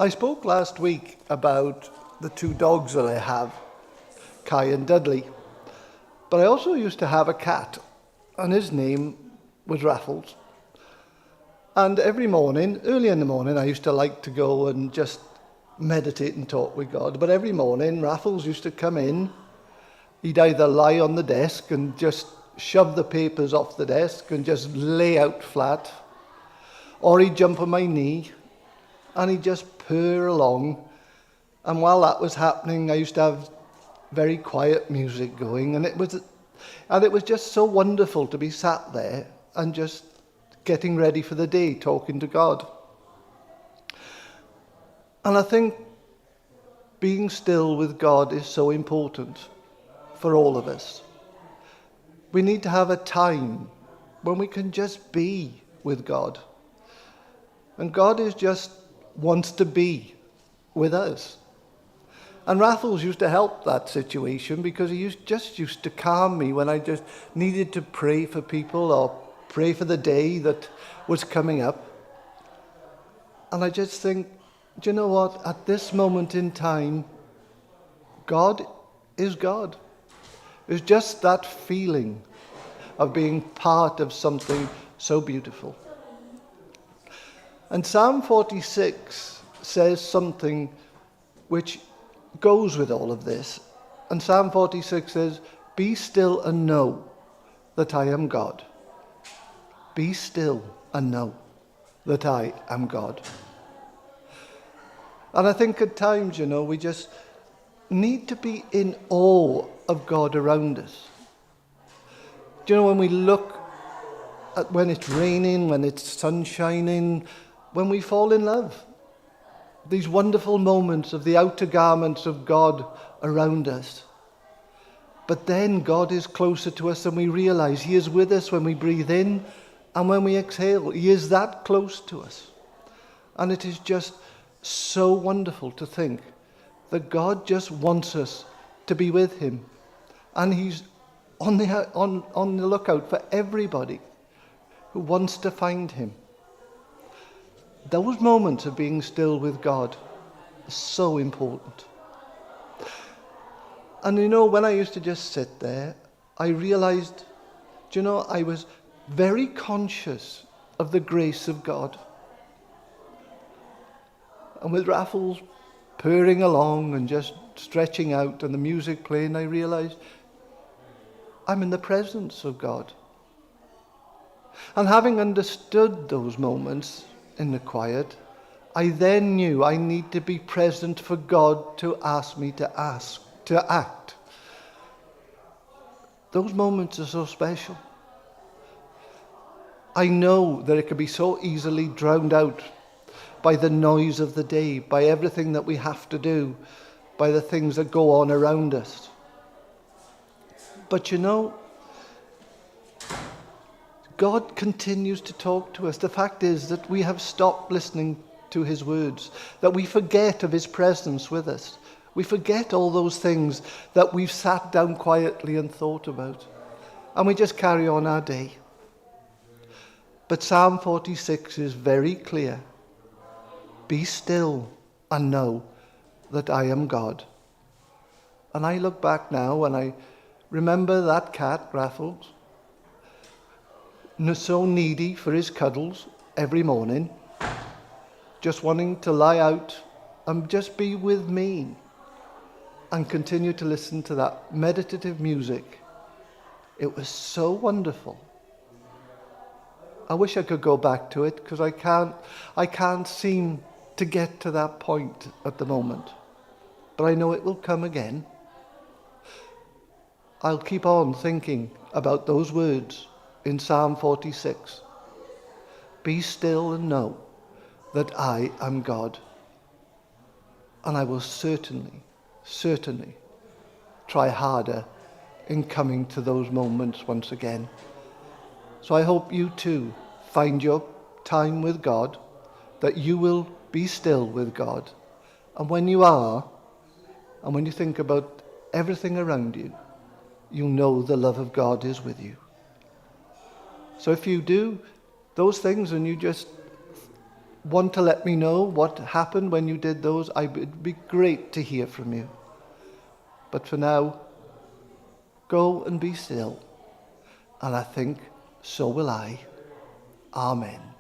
I spoke last week about the two dogs that I have, Kai and Dudley. But I also used to have a cat, and his name was Raffles. And every morning, early in the morning, I used to like to go and just meditate and talk with God. But every morning, Raffles used to come in. He'd either lie on the desk and just shove the papers off the desk and just lay out flat, or he'd jump on my knee and he'd just purr along. And while that was happening, I used to have very quiet music going, and it was just so wonderful to be sat there and just getting ready for the day, talking to God. And I think being still with God is so important for all of us. We need to have a time when we can just be with God. And God is just wants to be with us. And Raffles used to help that situation because he used to calm me when I just needed to pray for people or pray for the day that was coming up. And I just think, do you know what? At this moment in time, God is God. It's just that feeling of being part of something so beautiful. And Psalm 46 says something which goes with all of this. And Psalm 46 says, "Be still and know that I am God." Be still and know that I am God. And I think at times, we just need to be in awe of God around us. Do you know, when we look at when it's raining, when it's sun shining, when we fall in love, these wonderful moments of the outer garments of God around us. But then God is closer to us than we realize. He is with us when we breathe in and when we exhale. He is that close to us. And it is just so wonderful to think that God just wants us to be with him. And he's on the lookout for everybody who wants to find him. Those moments of being still with God are so important. And when I used to just sit there, I realized, I was very conscious of the grace of God. And with Raffles purring along and just stretching out and the music playing, I realized I'm in the presence of God. And having understood those moments in the quiet, I then knew I need to be present for God to ask me to act. Those moments are so special. I know that it can be so easily drowned out by the noise of the day, by everything that we have to do, by the things that go on around us. But God continues to talk to us. The fact is that we have stopped listening to his words, that we forget of his presence with us. We forget all those things that we've sat down quietly and thought about. And we just carry on our day. But Psalm 46 is very clear. Be still and know that I am God. And I look back now and I remember that cat, Raffles, so needy for his cuddles every morning, just wanting to lie out and just be with me and continue to listen to that meditative music. It was so wonderful. I wish I could go back to it because I can't seem to get to that point at the moment. But I know it will come again. I'll keep on thinking about those words in Psalm 46. Be still and know that I am God. And I will certainly try harder in coming to those moments once again. So I hope you too find your time with God, that you will be still with God. And when you are, and when you think about everything around you, you know the love of God is with you. So if you do those things and you just want to let me know what happened when you did those, it'd be great to hear from you. But for now, go and be still. And I think so will I. Amen.